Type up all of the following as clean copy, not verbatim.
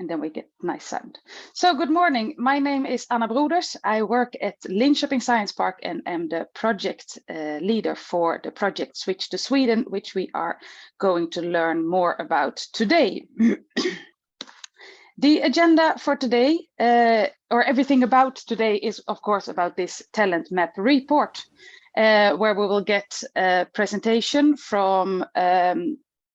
and then we get nice sound. So good morning. My name is Anna Broders. I work at Linköping Science Park and am the project leader for the project Switch to Sweden, which we are going to learn more about today. The agenda for today, or everything about today, is of course about this talent map report, where we will get a presentation from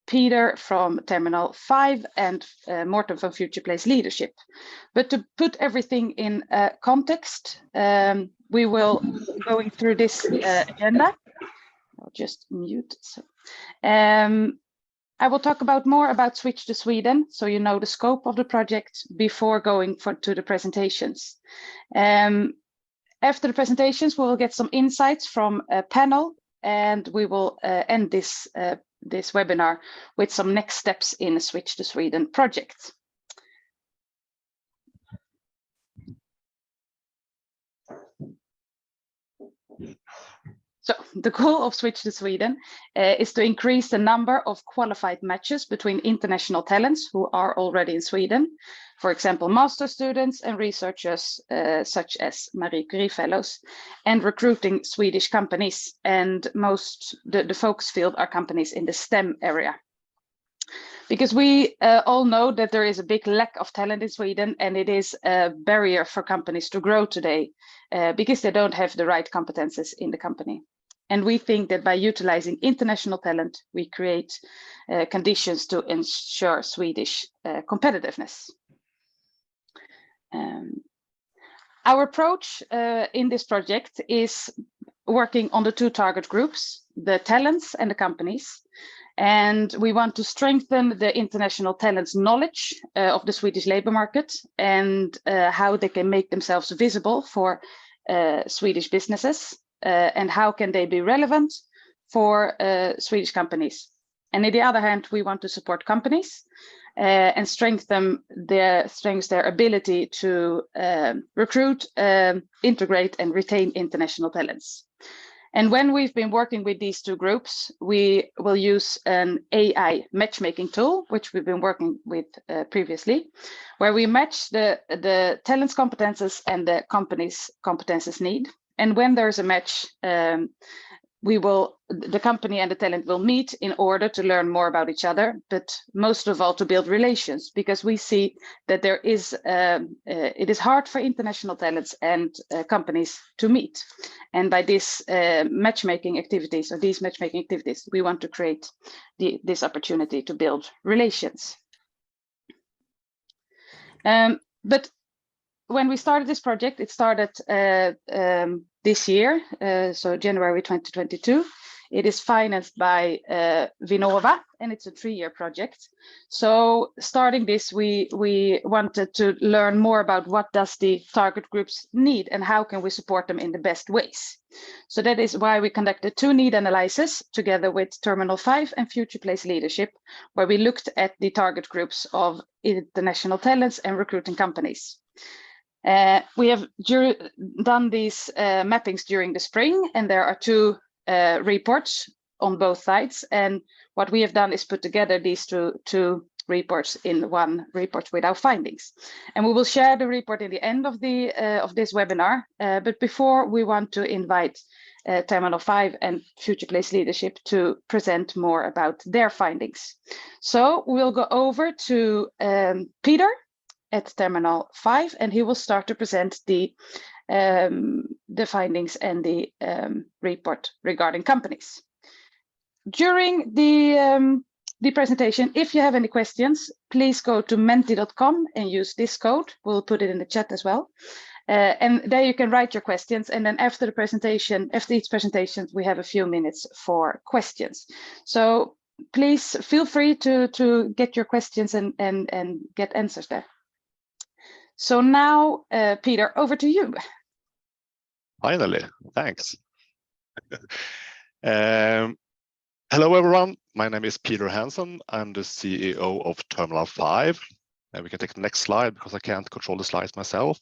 Peter from Terminal 5 and Morten from Future Place Leadership. But to put everything in context, we will going through this agenda. I'll just mute. So, I will talk about more about Switch to Sweden, so you know the scope of the project before going to the presentations. After the presentations, we will get some insights from a panel, and we will end this webinar with some next steps in the Switch to Sweden project. So the goal of Switch to Sweden is to increase the number of qualified matches between international talents who are already in Sweden. For example, master students and researchers such as Marie Curie Fellows, and recruiting Swedish companies. And the focus field are companies in the STEM area. Because we all know that there is a big lack of talent in Sweden, and it is a barrier for companies to grow today because they don't have the right competences in the company. And we think that by utilizing international talent, we create conditions to ensure Swedish competitiveness. Our approach in this project is working on the two target groups, the talents and the companies. And we want to strengthen the international talents' knowledge of the Swedish labor market and how they can make themselves visible for Swedish businesses and how can they be relevant for Swedish companies. And on the other hand, we want to support companies and strengthen their ability to recruit, integrate, and retain international talents. And when we've been working with these two groups, we will use an AI matchmaking tool, which we've been working with previously, where we match the talent's competences and the company's competences need. And when there's a match, the company and the talent will meet in order to learn more about each other, but most of all to build relations, because we see that there is it is hard for international talents and companies to meet. And by this matchmaking activities, we want to create this opportunity to build relations. But when we started this project, it started this year, so January 2022. It is financed by Vinnova, and it's a 3-year project. So starting this, we wanted to learn more about what does the target groups need and how can we support them in the best ways. So that is why we conducted 2 need analyses together with Terminal 5 and Future Place Leadership, where we looked at the target groups of international talents and recruiting companies. We have done these mappings during the spring, and there are 2 reports on both sides. And what we have done is put together these two reports in one report with our findings. And we will share the report in the end of this webinar. But before, we want to invite Terminal 5 and Future Place Leadership to present more about their findings. So we'll go over to Peter at Terminal 5, and he will start to present the findings and the report regarding companies. During the presentation, if you have any questions, please go to menti.com and use this code. We'll put it in the chat as well. And there you can write your questions. And then after each presentation, we have a few minutes for questions. So please feel free to get your questions and get answers there. So now, Peter, over to you. Finally, thanks. Hello, everyone. My name is Peter Hansen. I'm the CEO of Terminal 5. And we can take the next slide because I can't control the slides myself.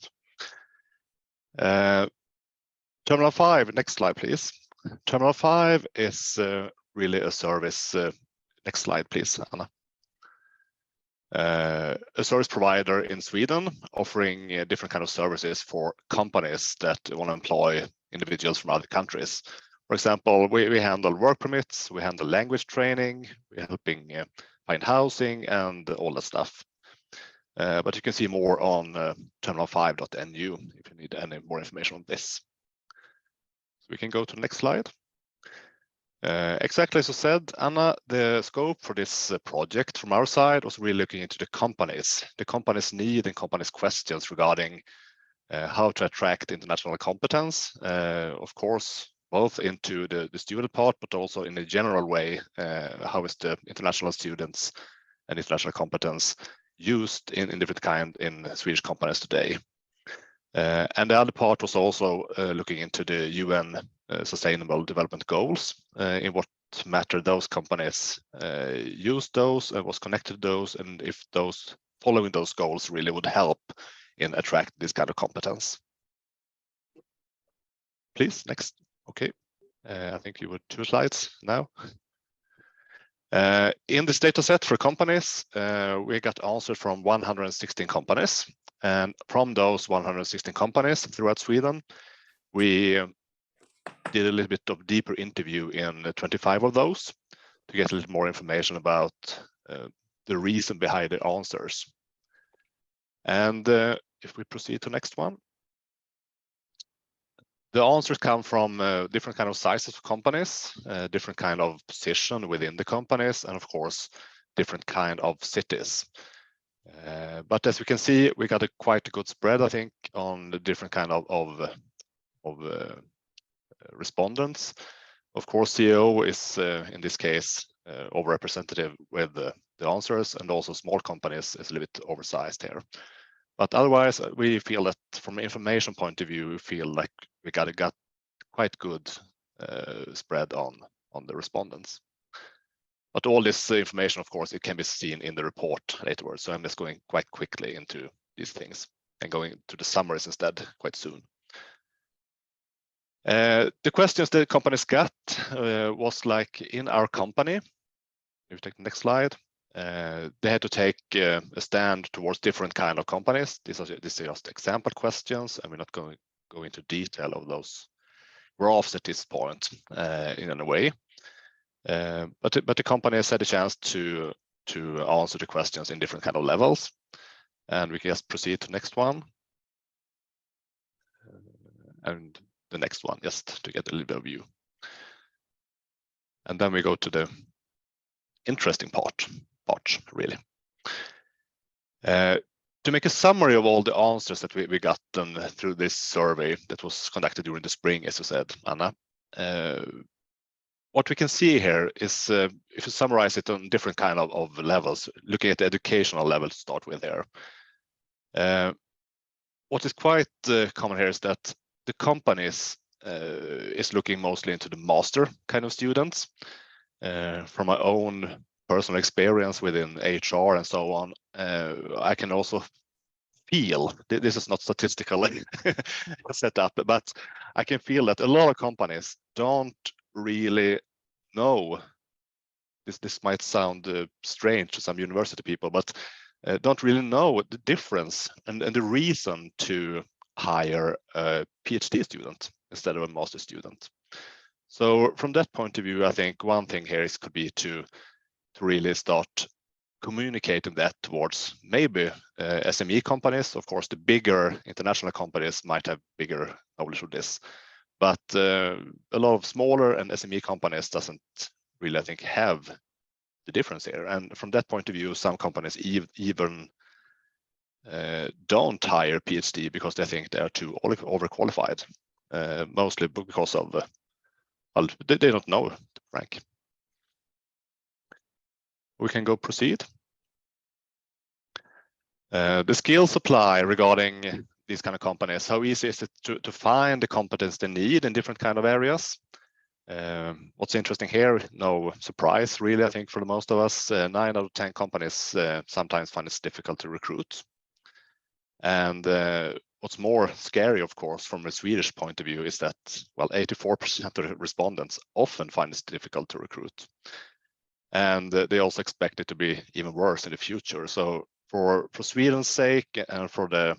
Terminal 5, next slide, please. Terminal 5 is really a service. Next slide, please, Anna. a service provider in Sweden offering different kind of services for companies that want to employ individuals from other countries. For example, we handle work permits, we handle language training, we're helping find housing and all that stuff. But you can see more on terminal5.nu if you need any more information on this. So we can go to the next slide. Exactly as you said, Anna, the scope for this project from our side was really looking into the company's need and company's questions regarding how to attract international competence, of course, both into the student part, but also in a general way, how is the international students and international competence used in different kind in Swedish companies today. And the other part was also looking into the UN Sustainable Development Goals, in what matter those companies use those and was connected to those, and if those following those goals really would help in attract this kind of competence. Please, next. Okay, I think you were 2 slides now. In this data set for companies, we got answers from 116 companies. And from those 116 companies throughout Sweden, we did a little bit of deeper interview in 25 of those to get a little more information about the reason behind the answers. And if we proceed to next one. The answers come from different kind of sizes of companies, different kind of position within the companies, and of course, different kind of cities. But as we can see, we got a quite a good spread, I think, on the different kind of respondents. Of course, CEO is in this case overrepresentative with the answers, and also small companies is a little bit oversized here. But otherwise, we feel that from an information point of view, we feel like we got quite good spread on the respondents. But all this information, of course, it can be seen in the report laterwards. So I'm just going quite quickly into these things and going to the summaries instead quite soon. The questions the companies got was like in our company. If you take the next slide, they had to take a stand towards different kind of companies. These are just example questions, and we're not going to go into detail of those graphs at this point in any way. But the company has had a chance to answer the questions in different kind of levels, and we can just proceed to next one, and the next one, just to get a little bit of view, and then we go to the interesting part really. To make a summary of all the answers that we gotten through this survey that was conducted during the spring, as you said, Anna. What we can see here is, if you summarize it on different kind of levels, looking at the educational level to start with here. What is quite common here is that the companies is looking mostly into the master kind of students. From my own personal experience within HR and so on, I can also feel, this is not statistically set up, but I can feel that a lot of companies don't really know, this might sound strange to some university people, but don't really know the difference and the reason to hire a PhD student instead of a master student. So from that point of view, I think one thing here could be to really start communicating that towards maybe SME companies. Of course, the bigger international companies might have bigger knowledge of this, but a lot of smaller and SME companies doesn't really, I think, have the difference here. And from that point of view, some companies even don't hire PhD because they think they are too overqualified, mostly because of well, they don't know, Frank. We can go proceed. The skill supply regarding these kind of companies, how easy is it to find the competence they need in different kind of areas? What's interesting here, no surprise really, I think for the most of us, 9 out of 10 companies sometimes find it's difficult to recruit. And what's more scary, of course, from a Swedish point of view is that, well, 84% of the respondents often find it difficult to recruit. and they also expect it to be even worse in the future. So for Sweden's sake and for the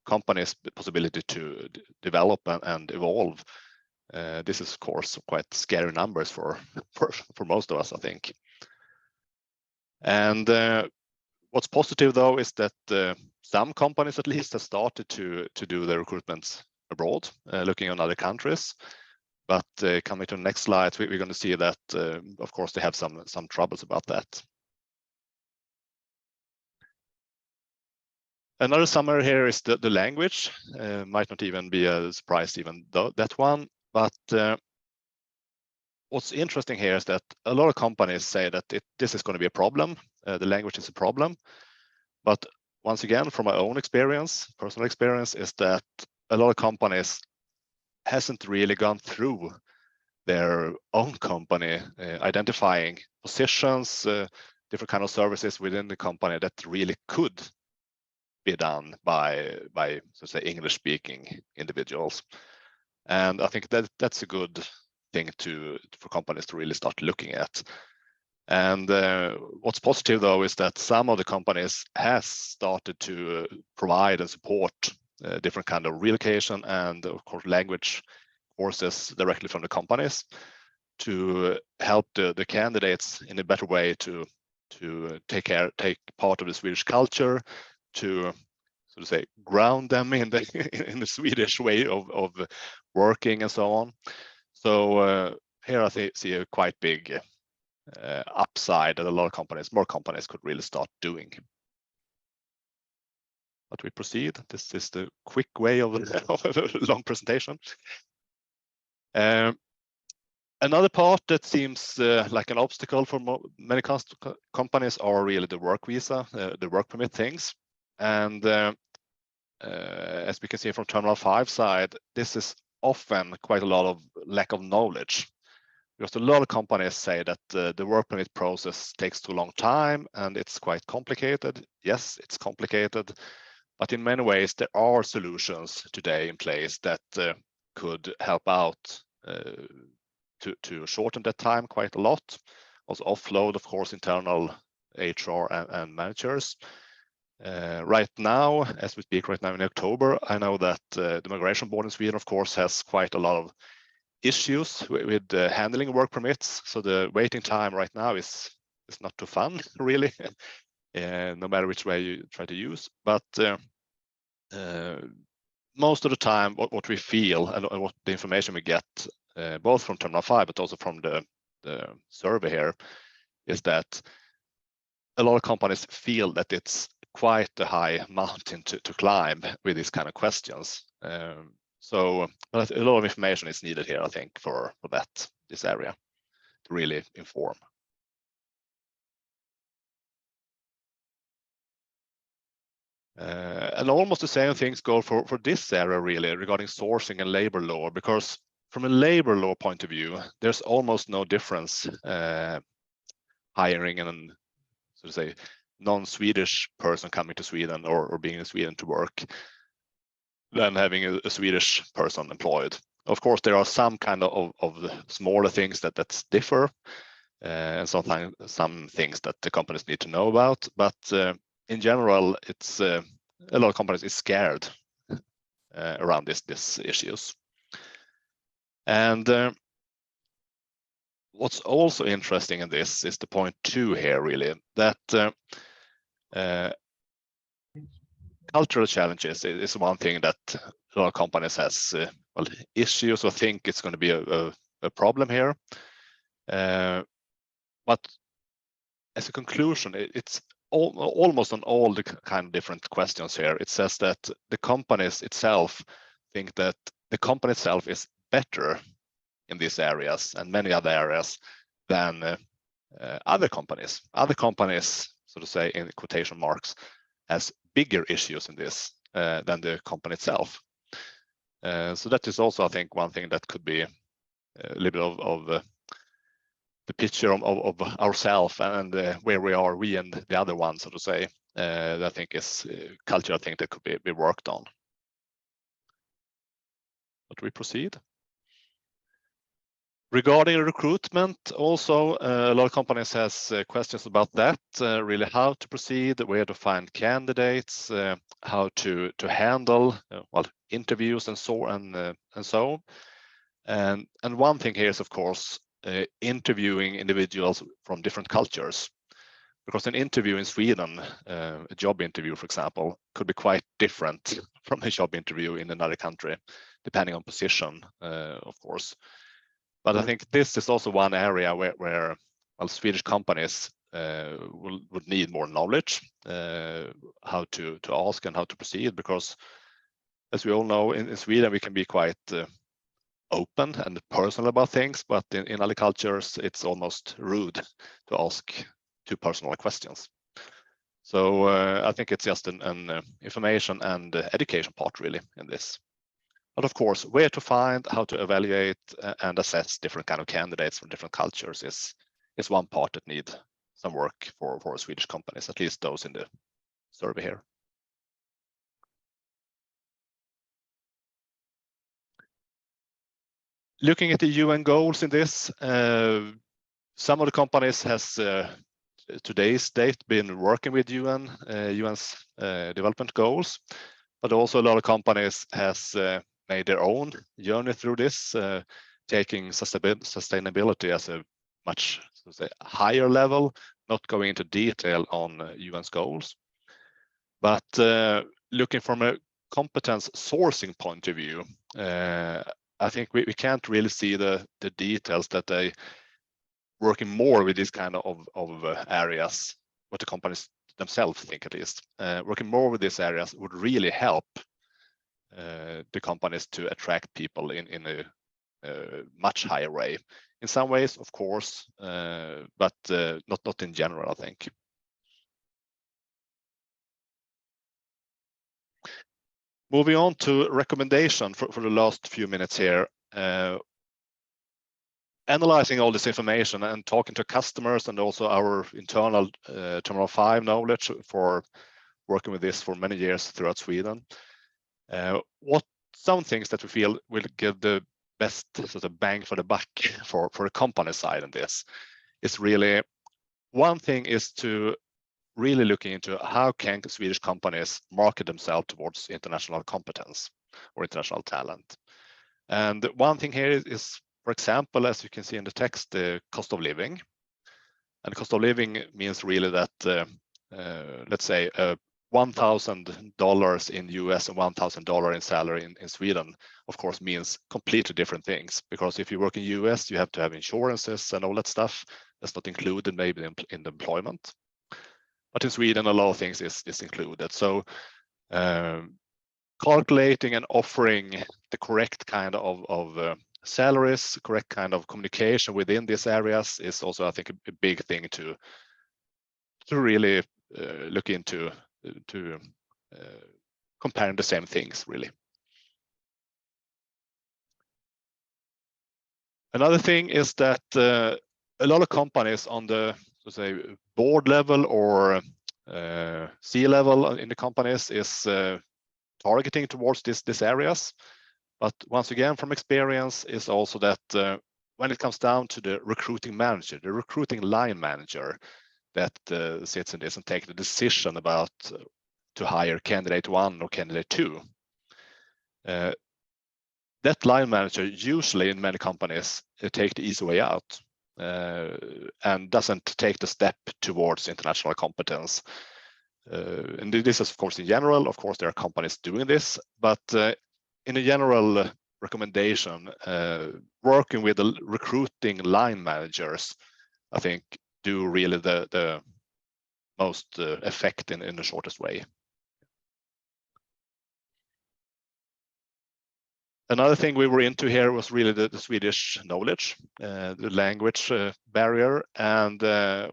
company's possibility to develop and evolve, this is of course quite scary numbers for most of us, I think. And what's positive though is that some companies at least have started to do their recruitments abroad, looking on other countries. But coming to the next slide, we're going to see that of course they have some troubles about that. Another summary here is the language. Might not even be a surprise, even though that one. But what's interesting here is that a lot of companies say that this is going to be a problem. The language is a problem. But once again, from my own experience, personal experience, is that a lot of companies hasn't really gone through their own company, identifying positions, different kind of services within the company that really could be done by so to say English-speaking individuals. And I think that's a good thing for companies to really start looking at. And what's positive though is that some of the companies has started to provide and support different kind of relocation and of course language courses directly from the companies to help the candidates in a better way to take part of the Swedish culture, to so to say ground them in the Swedish way of working and so on. So here I see a quite big upside that a lot of more companies could really start doing. But we proceed. This is the quick way of a long presentation. Another part that seems like an obstacle for many companies are really the work visa, the work permit things. And as we can see from Terminal 5 side, this is often quite a lot of lack of knowledge. Because a lot of companies say that the work permit process takes too long time and it's quite complicated. Yes, it's complicated, but in many ways there are solutions today in place that could help out to shorten that time quite a lot. Also offload, of course, internal HR and managers. Right now, as we speak right now in October, I know that the Migration Board in Sweden, of course, has quite a lot of issues with handling work permits. So the waiting time right now is not too fun, really, no matter which way you try to use. But most of the time, what we feel and what the information we get, both from Terminal 5, but also from the survey here, is that a lot of companies feel that it's quite a high mountain to climb with these kind of questions. So a lot of information is needed here, I think, for this area to really inform. And almost the same things go for this area, really, regarding sourcing and labor law, because from a labor law point of view, there's almost no difference hiring and, so to say, non-Swedish person coming to Sweden or being in Sweden to work than having a Swedish person employed. Of course, there are some kind of smaller things that differ, and sometimes some things that the companies need to know about. But in general, it's a lot of companies is scared around these issues. And what's also interesting in this is the point 2 here, really, that cultural challenges is one thing that a lot of companies has issues or think it's going to be a problem here. But as a conclusion, it's almost on all the kind of different questions here. It says that the companies itself think that the company itself is better in these areas and many other areas than other companies. Other companies, so to say, in quotation marks, has bigger issues in this than the company itself. So that is also, I think, one thing that could be a little bit of the picture of ourselves and where we are, we and the other ones, so to say. That I think is culture, I think that could be worked on. But we proceed. Regarding recruitment, also a lot of companies has questions about that. Really, how to proceed, where to find candidates, how to handle well interviews and so on. And one thing here is, of course, interviewing individuals from different cultures, because an interview in Sweden, a job interview, for example, could be quite different from a job interview in another country, depending on position, of course. But I think this is also one area where well, Swedish companies would need more knowledge, how to ask and how to proceed, because as we all know, in Sweden we can be quite open and personal about things, but in other cultures it's almost rude to ask too personal questions. So I think it's just an information and education part really in this. But of course, where to find, how to evaluate and assess different kind of candidates from different cultures is one part that need some work for Swedish companies, at least those in the survey here. Looking at the UN goals in this, some of the companies has today's date been working with UN's development goals, but also a lot of companies has made their own journey through this, taking sustainability as a much higher level, not going into detail on UN's goals. But looking from a competence sourcing point of view, I think we can't really see the details that they working more with this kind of areas, what the companies themselves think at least. Working more with these areas would really help the companies to attract people in a much higher way. In some ways, of course, but not in general, I think. Moving on to recommendation for the last few minutes here. Analyzing all this information and talking to customers and also our internal Terminal 5 knowledge for working with this for many years throughout Sweden. What some things that we feel will give the best sort of bang for the buck for the company side in this is really, one thing is to really looking into how can Swedish companies market themselves towards international competence or international talent. And one thing here is, for example, as you can see in the text, the cost of living. And cost of living means really that, let's say, $1,000 in US and $1,000 in salary in Sweden, of course, means completely different things. Because if you work in US, you have to have insurances and all that stuff. That's not included maybe in the employment. But in Sweden, a lot of things is included. So calculating and offering the correct kind of salaries, correct kind of communication within these areas is also, I think, a big thing to really look into, to comparing the same things really. Another thing is that a lot of companies on the, let's say, board level or C level in the companies is targeting towards these areas. But once again, from experience, is also that when it comes down to the recruiting manager, the recruiting line manager that sits in this and take the decision about to hire candidate 1 or candidate 2, that line manager usually in many companies take the easy way out and doesn't take the step towards international competence. And this is, of course, in general. Of course, there are companies doing this, but in a general recommendation, working with the recruiting line managers, I think, do really the most effect in the shortest way. Another thing we were into here was really the Swedish knowledge, the language barrier, and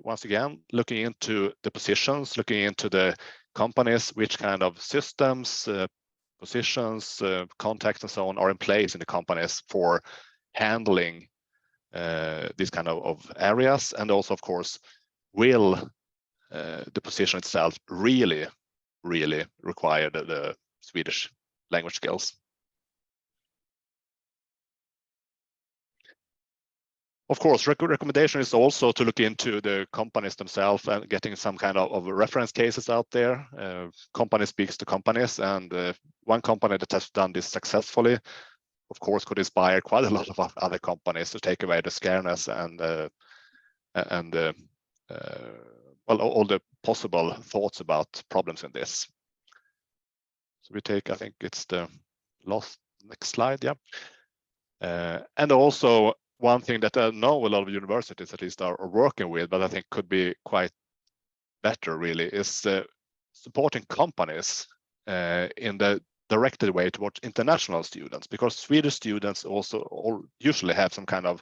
once again, looking into the positions, looking into the companies, which kind of systems, positions, contacts, and so on are in place in the companies for handling these kind of areas, and also, of course, will the position itself really require the Swedish language skills. Of course, recommendation is also to look into the companies themselves and getting some kind of reference cases out there. Company speaks to companies, and one company that has done this successfully, of course, could inspire quite a lot of other companies to take away the scareness and well, all the possible thoughts about problems in this. So we take, I think it's the next slide, yeah. And also one thing that I know a lot of universities at least are working with, but I think could be quite better really, is supporting companies in the directed way towards international students, because Swedish students also usually have some kind of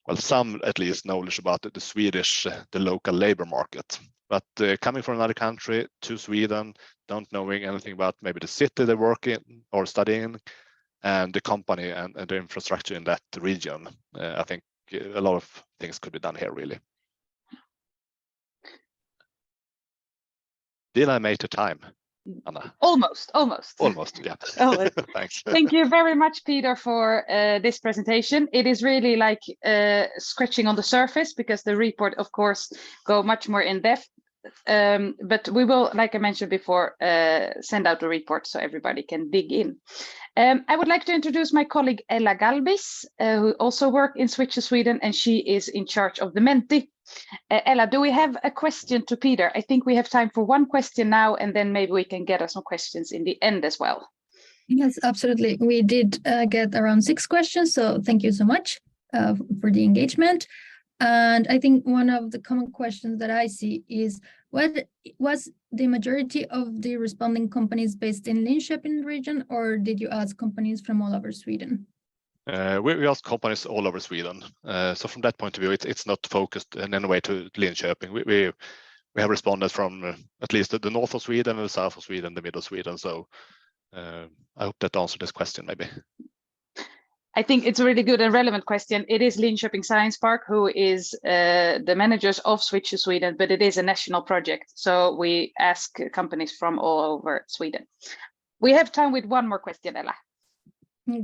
well, some at least knowledge about the Swedish, the local labor market. But coming from another country to Sweden, don't knowing anything about maybe the city they work in or study in, and the company and the infrastructure in that region, I think a lot of things could be done here, really. Did I make the time, Anna? Almost. Almost, yeah. Almost. Thanks. Thank you very much, Peter, for this presentation. It is really like scratching on the surface, because the report, of course, go much more in depth. But we will, like I mentioned before, send out a report so everybody can dig in. I would like to introduce my colleague Ella Galbis, who also works in Switch to Sweden, and she is in charge of the Menti. Ella, do we have a question to Peter? I think we have time for one question now, and then maybe we can get us some questions in the end as well. Yes, absolutely. We did get around 6 questions, so thank you so much for the engagement. And I think one of the common questions that I see is, what was the majority of the responding companies based in Linköping region, or did you ask companies from all over Sweden? We asked companies all over Sweden. So from that point of view, it's not focused in any way to Linköping. We have responded from at least the north of Sweden and the south of Sweden, the middle of Sweden. So I hope that answered this question maybe. I think it's a really good and relevant question. It is Linköping Science Park who is the managers of Switch to Sweden, but it is a national project. So we ask companies from all over Sweden. We have time with one more question, Ella.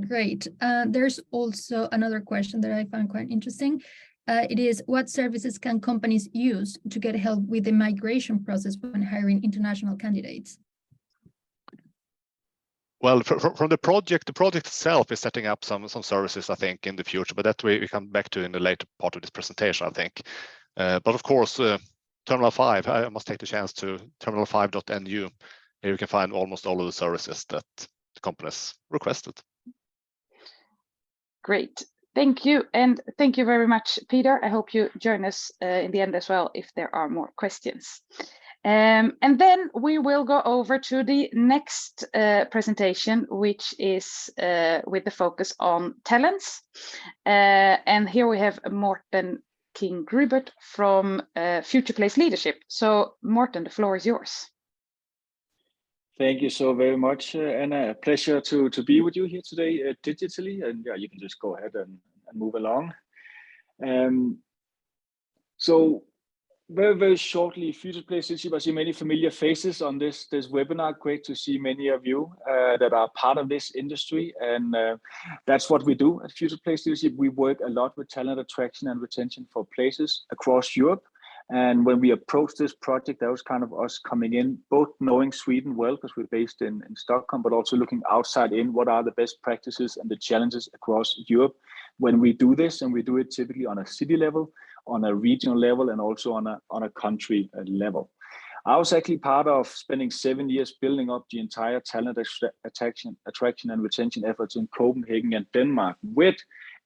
Great. There's also another question that I found quite interesting. It is, what services can companies use to get help with the migration process when hiring international candidates? Well, from the project itself is setting up some services, I think, in the future, but that we come back to in the later part of this presentation, I think. But of course, Terminal 5, I must take the chance to terminal5.nu. Here you can find almost all of the services that the companies requested. Great, thank you. And thank you very much, Peter. I hope you join us in the end as well if there are more questions. And then we will go over to the next presentation, which is with the focus on talents. And here we have Morten King Grubert from Future Place Leadership. So Morten, the floor is yours. Thank you so very much, Anna. A pleasure to be with you here today digitally. And yeah, you can just go ahead and move along. So very, very shortly, Future Place Leadership, I see many familiar faces on this webinar. Great to see many of you that are part of this industry. And that's what we do at Future Place Leadership. We work a lot with talent attraction and retention for places across Europe. And when we approached this project, that was kind of us coming in, both knowing Sweden well, because we're based in Stockholm, but also looking outside in, what are the best practices and the challenges across Europe when we do this. And we do it typically on a city level, on a regional level, and also on a country level. I was actually part of spending 7 years building up the entire talent attraction and retention efforts in Copenhagen and Denmark, with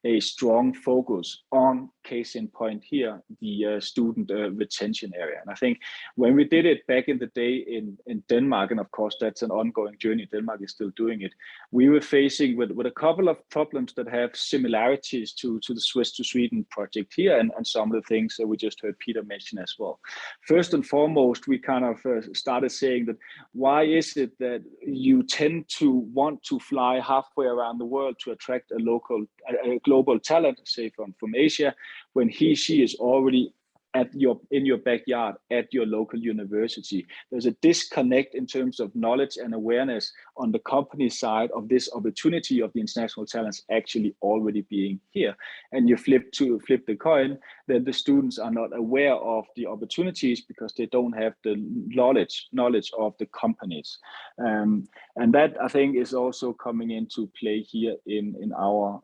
a strong focus on, case in point here, the student retention area. And I think when we did it back in the day in Denmark, and of course that's an ongoing journey, Denmark is still doing it, we were facing with a couple of problems that have similarities to the Switch to Sweden project here, and some of the things that we just heard Peter mention as well. First and foremost, we kind of started saying that, why is it that you tend to want to fly halfway around the world to attract a global talent, say from Asia, when she is already in your backyard at your local university. There's a disconnect in terms of knowledge and awareness on the company side of this opportunity of the international talents actually already being here. And you flip the coin, then the students are not aware of the opportunities because they don't have the knowledge of the companies. And that, I think, is also coming into play here in our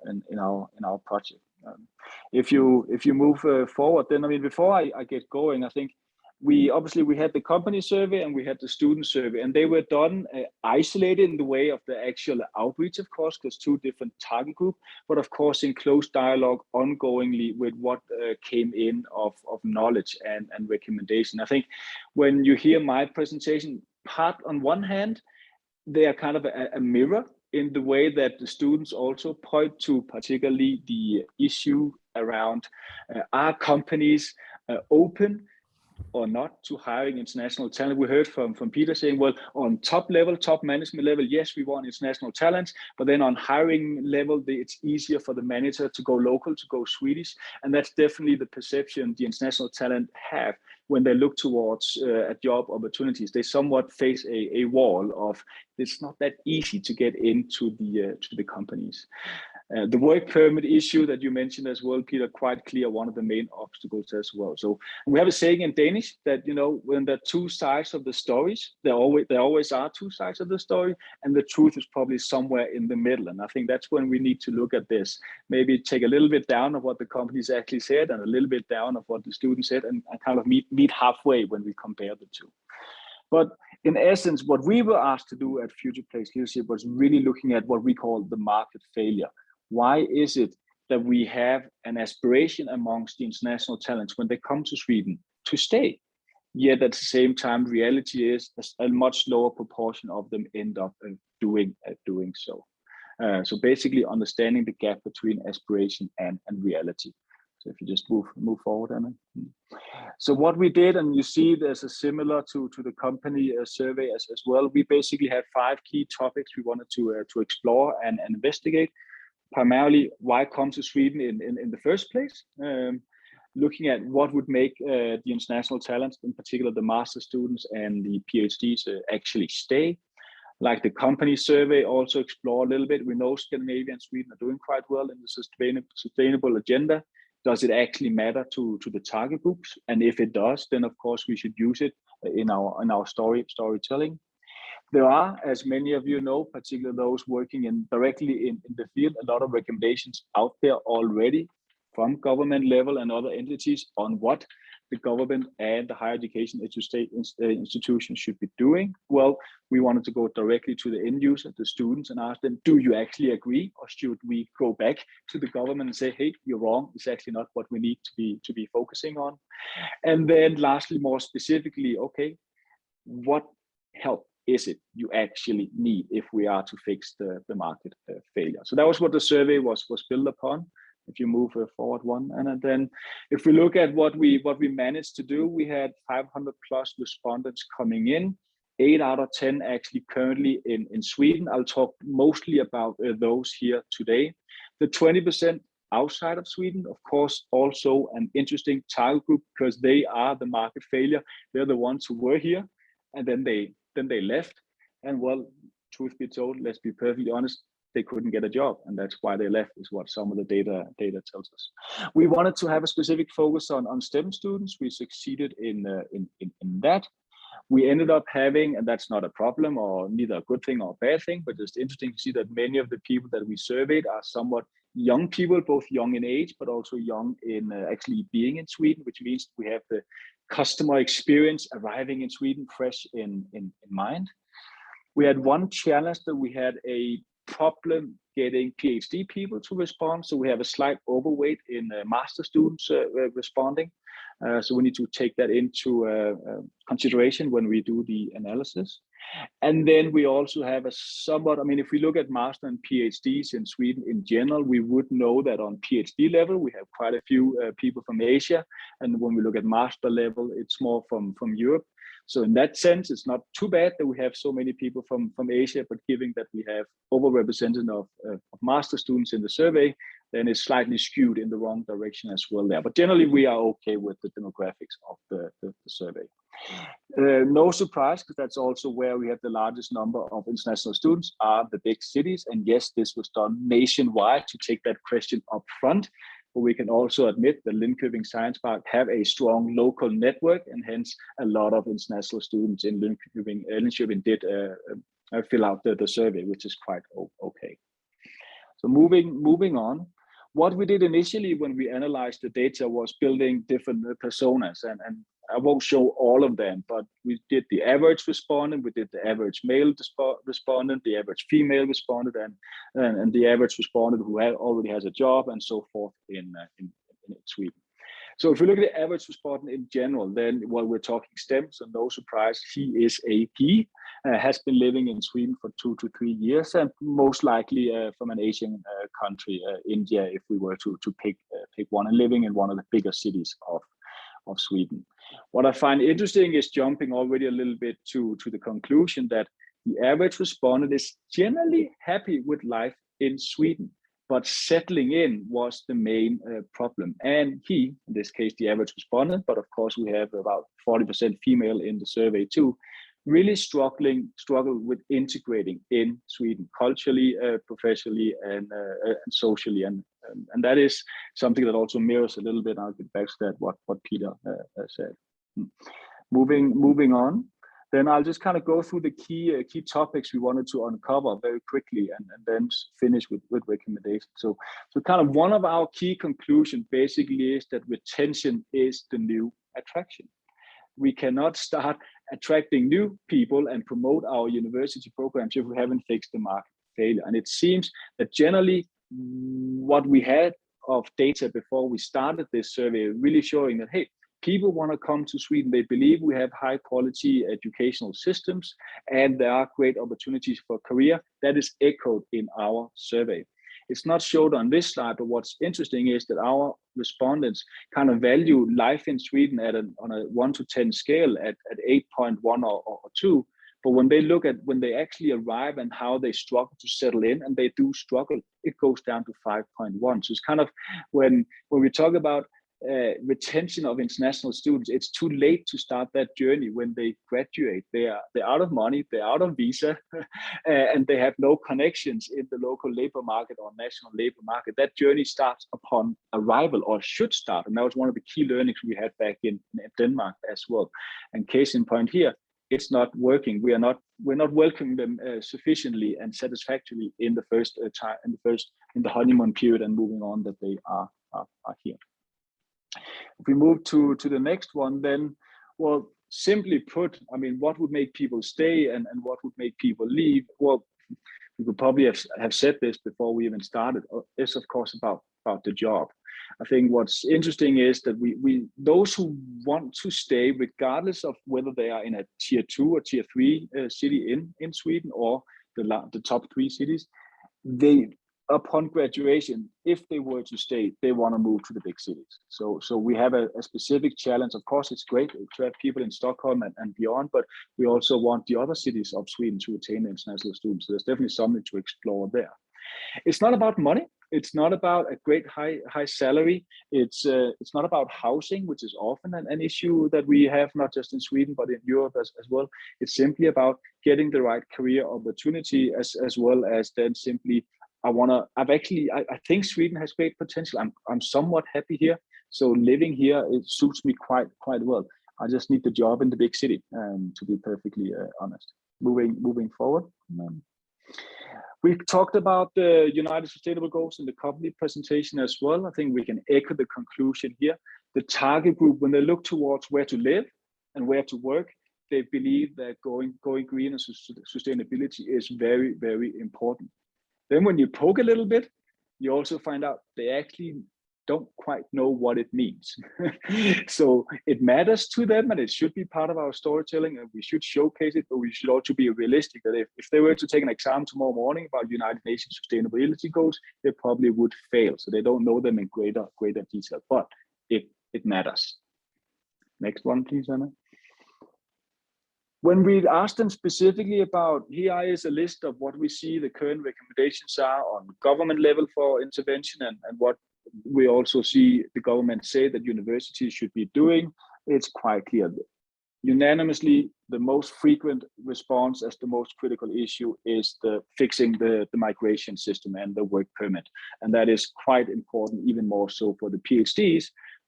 project. If you move forward, then I mean, before I get going, I think we had the company survey and we had the student survey, and they were done isolated in the way of the actual outreach, of course, because two different target group, but of course in close dialogue ongoingly with what came in of knowledge and recommendation. I think when you hear my presentation, part on one hand, they are kind of a mirror in the way that the students also point to particularly the issue around are companies open or not to hiring international talent. We heard from Peter saying, well, on top management level, yes, we want international talents, but then on hiring level, it's easier for the manager to go local, to go Swedish. And that's definitely the perception the international talent have when they look towards job opportunities. They somewhat face a wall of it's not that easy to get into the companies. The work permit issue that you mentioned as well, Peter, quite clear, one of the main obstacles as well. So we have a saying in Danish that, you know, when there are two sides of the stories, there always are two sides of the story, and the truth is probably somewhere in the middle. And I think that's when we need to look at this, maybe take a little bit down of what the companies actually said and a little bit down of what the students said, and kind of meet halfway when we compare the two. But in essence, what we were asked to do at Future Place Leadership was really looking at what we call the market failure. Why is it that we have an aspiration amongst the international talents when they come to Sweden to stay? Yet at the same time, reality is a much lower proportion of them end up doing so. So basically understanding the gap between aspiration and reality. So if you just move forward, Anna. So what we did, and you see there's a similar to the company survey as well, we basically had 5 key topics we wanted to explore and investigate. Primarily, why come to Sweden in the first place? Looking at what would make the international talents, in particular the master students and the PhDs, actually stay. Like the company survey, also explore a little bit. We know Scandinavia and Sweden are doing quite well in the sustainable agenda. Does it actually matter to the target groups? And if it does, then of course we should use it in our storytelling. There are, as many of you know, particularly those working directly in the field, a lot of recommendations out there already from government level and other entities on what the government and the higher education institutions should be doing. Well, we wanted to go directly to the end user, the students, and ask them, do you actually agree, or should we go back to the government and say, hey, you're wrong, it's actually not what we need to be focusing on? And then lastly, more specifically, okay, what help is it you actually need if we are to fix the market failure? So that was what the survey was built upon. If you move forward one, and then if we look at what we managed to do, we had 500 plus respondents coming in, 8 out of 10 actually currently in Sweden. I'll talk mostly about those here today. The 20% outside of Sweden, of course, also an interesting target group because they are the market failure. They're the ones who were here, and then they left. And well, truth be told, let's be perfectly honest, they couldn't get a job, and that's why they left, is what some of the data tells us. We wanted to have a specific focus on STEM students. We succeeded in that. We ended up having, and that's not a problem or neither a good thing or a bad thing, but it's interesting to see that many of the people that we surveyed are somewhat young people, both young in age, but also young in actually being in Sweden, which means we have the customer experience arriving in Sweden fresh in mind. We had one challenge that we had a problem getting PhD people to respond. So we have a slight overweight in master students responding. So we need to take that into consideration when we do the analysis. And then we also have a somewhat, I mean, if we look at master and PhDs in Sweden in general, we would know that on PhD level, we have quite a few people from Asia. And when we look at master level, it's more from Europe. So in that sense, it's not too bad that we have so many people from Asia, but given that we have overrepresented of master students in the survey, then it's slightly skewed in the wrong direction as well there. But generally, we are okay with the demographics of the survey. No surprise, because that's also where we have the largest number of international students are the big cities. And yes, this was done nationwide to take that question up front. But we can also admit that Linköping Science Park have a strong local network, and hence a lot of international students in Linköping did fill out the survey, which is quite okay. So moving on. What we did initially when we analyzed the data was building different personas, and I won't show all of them, but we did the average respondent, we did the average male respondent, the average female respondent, and the average respondent who already has a job, and so forth in Sweden. So if we look at the average respondent in general, then while we're talking STEM, so no surprise, he is he has been living in Sweden for 2 to 3 years, and most likely from an Asian country, India, if we were to pick one, and living in one of the bigger cities of Sweden. What I find interesting is jumping already a little bit to the conclusion that the average respondent is generally happy with life in Sweden, but settling in was the main problem. And he, in this case, the average respondent, but of course we have about 40% female in the survey too, really struggle with integrating in Sweden, culturally, professionally, and socially, and that is something that also mirrors a little bit. I'll get back to that what Peter said. Moving on, then I'll just kind of go through the key topics we wanted to uncover very quickly, and then finish with recommendations. So kind of one of our key conclusions basically is that retention is the new attraction. We cannot start attracting new people and promote our university programs if we haven't fixed the market failure. And it seems that generally what we had of data before we started this survey really showing that, hey, people want to come to Sweden. They believe we have high quality educational systems and there are great opportunities for career. That is echoed in our survey. It's not showed on this slide, but what's interesting is that our respondents kind of value life in Sweden on a 1 to 10 scale at 8.1 or 2. But when they actually arrive and how they struggle to settle in, and they do struggle, it goes down to 5.1. So it's kind of when we talk about retention of international students, it's too late to start that journey when they graduate. They're out of money, they're out of visa, and they have no connections in the local labor market or national labor market. That journey starts upon arrival, or should start, and that was one of the key learnings we had back in Denmark as well. And case in point here, it's not working. We're not welcoming them sufficiently and satisfactorily in the first time, in the honeymoon period, and moving on that they are here. If we move to the next one, then, well, simply put, I mean, what would make people stay and what would make people leave? Well, we could probably have said this before we even started. It's of course about the job. I think what's interesting is that we those who want to stay, regardless of whether they are in a tier 2 or tier 3 city in Sweden, or the top 3 cities, they, upon graduation, if they were to stay, they want to move to the big cities. So we have a specific challenge. Of course, it's great to have people in Stockholm and beyond, but we also want the other cities of Sweden to retain international students. So there's definitely something to explore there. It's not about money. It's not about a great high salary. It's not about housing, which is often an issue that we have, not just in Sweden, but in Europe as well. It's simply about getting the right career opportunity, as well as then simply, I think Sweden has great potential. I'm somewhat happy here. So living here, it suits me quite well. I just need the job in the big city, to be perfectly honest. Moving forward. We talked about the United Sustainable Goals in the company presentation as well. I think we can echo the conclusion here. The target group, when they look towards where to live and where to work, they believe that going green and sustainability is very, very important. Then when you poke a little bit, you also find out they actually don't quite know what it means. So it matters to them, and it should be part of our storytelling, and we should showcase it, but we should also be realistic that if they were to take an exam tomorrow morning about United Nations sustainability goals, they probably would fail. So they don't know them in greater detail, but it matters. Next one, please, Anna. When we asked them specifically about, here is a list of what we see the current recommendations are on government level for intervention and what we also see the government say that universities should be doing, it's quite clear. Unanimously, the most frequent response as the most critical issue is the fixing the migration system and the work permit. And that is quite important, even more so for the PhDs.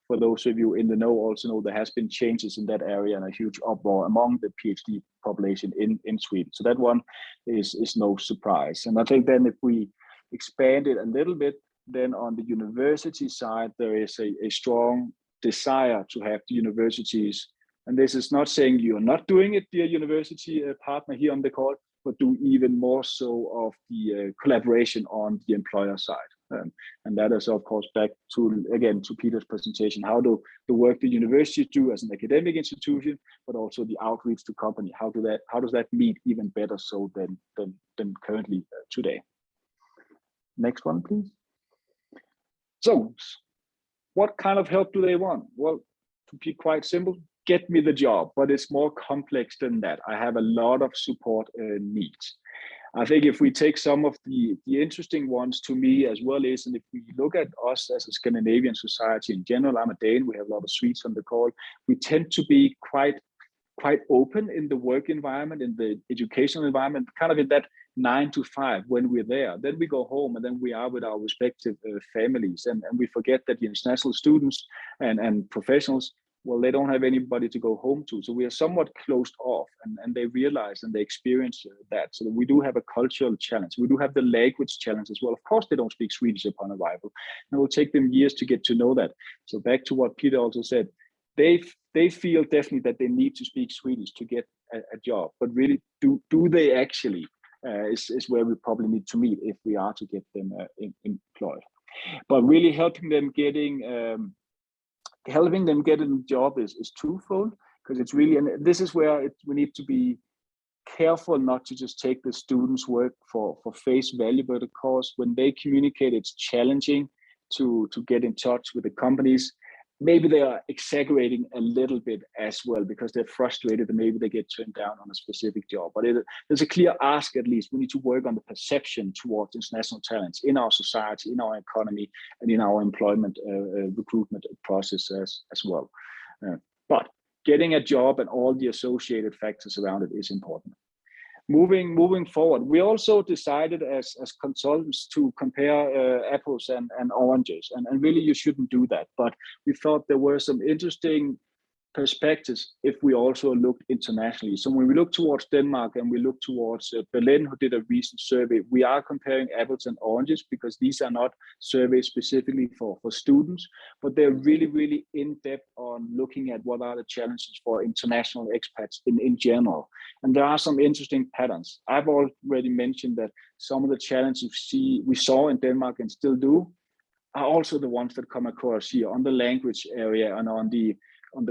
For those of you in the know also know there has been changes in that area and a huge uproar among the PhD population in Sweden. So that one is no surprise. And I think then if we expand it a little bit, then on the university side, there is a strong desire to have the universities, and this is not saying you're not doing it, dear university partner here on the call, but do even more so of the collaboration on the employer side. And that is, of course, back to, again, to Peter's presentation, how do the work the universities do as an academic institution, but also the outreach to company, how does that meet even better so than currently today? Next one, please. So what kind of help do they want? Well, to be quite simple, get me the job, but it's more complex than that. I have a lot of support needs. I think if we take some of the interesting ones to me as well is, and if we look at us as a Scandinavian society in general, I'm a Dane, we have a lot of Swedes on the call, we tend to be quite open in the work environment, in the educational environment, kind of in that 9 to 5 when we're there. Then we go home and then we are with our respective families. And we forget that the international students and professionals, well, they don't have anybody to go home to. So we are somewhat closed off and they realize and they experience that. So we do have a cultural challenge. We do have the language challenge as well. Of course, they don't speak Swedish upon arrival. And it will take them years to get to know that. So back to what Peter also said, they feel definitely that they need to speak Swedish to get a job, but really do they actually is where we probably need to meet if we are to get them employed. But really helping them get a job is twofold, because it's really, and this is where we need to be careful not to just take the students' work for face value, but of course when they communicate, it's challenging to get in touch with the companies. Maybe they are exaggerating a little bit as well because they're frustrated and maybe they get turned down on a specific job. But there's a clear ask, at least. We need to work on the perception towards international talents in our society, in our economy, and in our employment recruitment process as well. But getting a job and all the associated factors around it is important. Moving forward, we also decided as consultants to compare apples and oranges, and really you shouldn't do that. But we thought there were some interesting perspectives if we also looked internationally. So when we look towards Denmark and we look towards Berlin, who did a recent survey, we are comparing apples and oranges because these are not surveys specifically for students, but they're really, really in-depth on looking at what are the challenges for international expats in general. And there are some interesting patterns. I've already mentioned that some of the challenges we saw in Denmark and still do are also the ones that come across here on the language area and on the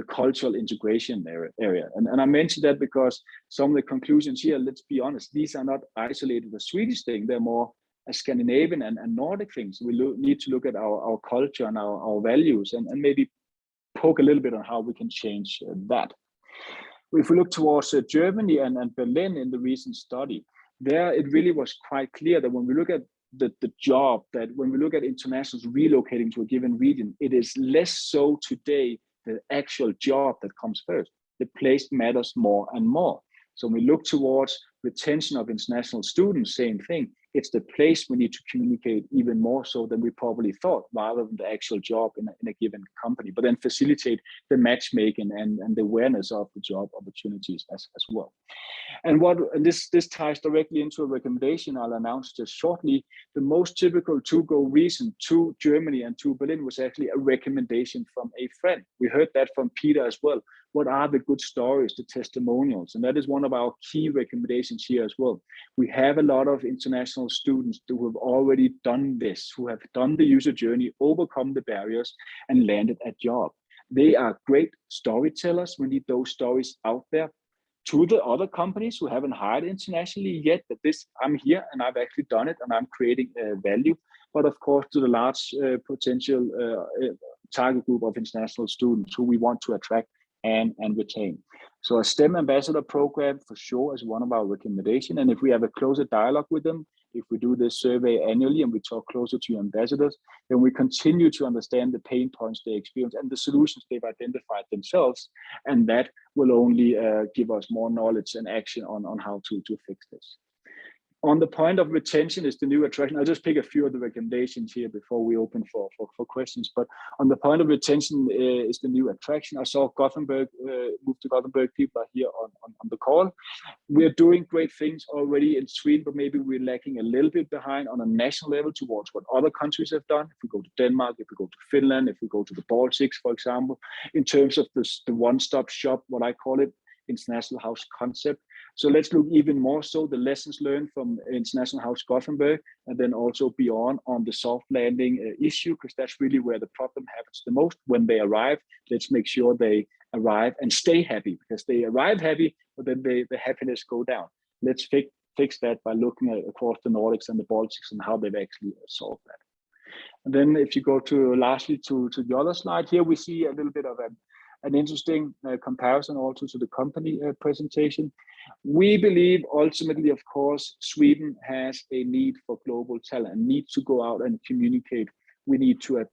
cultural integration area. And I mentioned that because some of the conclusions here, let's be honest, these are not isolated a Swedish thing, they're more a Scandinavian and Nordic things. We need to look at our culture and our values and maybe poke a little bit on how we can change that. If we look towards Germany and Berlin in the recent study, there it really was quite clear that when we look at the job, that when we look at internationals relocating to a given region, it is less so today the actual job that comes first. The place matters more and more. So when we look towards retention of international students, same thing. It's the place we need to communicate even more so than we probably thought, rather than the actual job in a given company, but then facilitate the matchmaking and the awareness of the job opportunities as well. And this ties directly into a recommendation I'll announce just shortly. The most typical to-go reason to Germany and to Berlin was actually a recommendation from a friend. We heard that from Peter as well. What are the good stories, the testimonials? And that is one of our key recommendations here as well. We have a lot of international students who have already done this, who have done the user journey, overcome the barriers, and landed a job. They are great storytellers. We need those stories out there to the other companies who haven't hired internationally yet, that I'm here and I've actually done it and I'm creating value. But of course, to the large potential target group of international students who we want to attract and retain. So a STEM ambassador program for sure is one of our recommendations. And if we have a closer dialogue with them, if we do this survey annually and we talk closer to ambassadors, then we continue to understand the pain points they experience and the solutions they've identified themselves. And that will only give us more knowledge and action on how to fix this. On the point of retention is the new attraction. I'll just pick a few of the recommendations here before we open for questions. But on the point of retention is the new attraction. I saw Gothenburg, move to Gothenburg, people are here on the call. We're doing great things already in Sweden, but maybe we're lacking a little bit behind on a national level towards what other countries have done. If we go to Denmark, if we go to Finland, if we go to the Baltics, for example, in terms of the one-stop shop, what I call it, International House concept. So let's look even more so the lessons learned from International House Gothenburg, and then also beyond on the soft landing issue, because that's really where the problem happens the most when they arrive. Let's make sure they arrive and stay happy, because they arrive happy, but then the happiness go down. Let's fix that by looking across the Nordics and the Baltics and how they've actually solved that. And then if you go to lastly to the other slide here, we see a little bit of an interesting comparison also to the company presentation. We believe ultimately, of course, Sweden has a need for global talent, and need to go out and communicate. We need to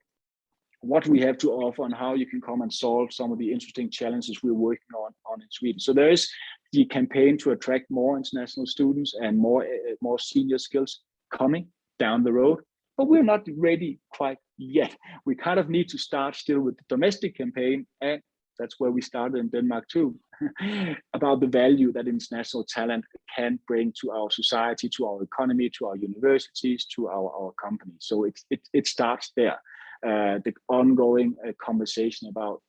what we have to offer and how you can come and solve some of the interesting challenges we're working on in Sweden. So there is the campaign to attract more international students and more senior skills coming down the road, but we're not ready quite yet. We kind of need to start still with the domestic campaign, and that's where we started in Denmark too, about the value that international talent can bring to our society, to our economy, to our universities, to our companies. So it starts there, the ongoing conversation about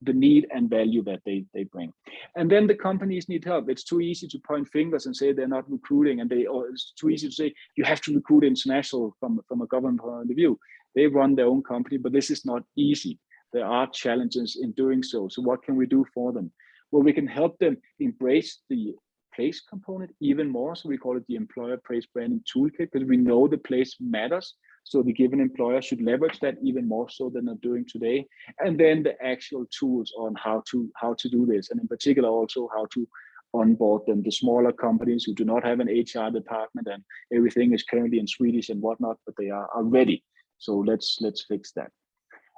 the need and value that they bring. And then the companies need help. It's too easy to point fingers and say they're not recruiting, and it's too easy to say you have to recruit international from a government point of view. They run their own company, but this is not easy. There are challenges in doing so. So what can we do for them? Well, we can help them embrace the place component even more. So we call it the employer place branding toolkit, because we know the place matters. So the given employer should leverage that even more so than they're doing today. And then the actual tools on how to do this. And in particular, also how to onboard them, the smaller companies who do not have an HR department and everything is currently in Swedish and whatnot, but they are ready. So let's fix that.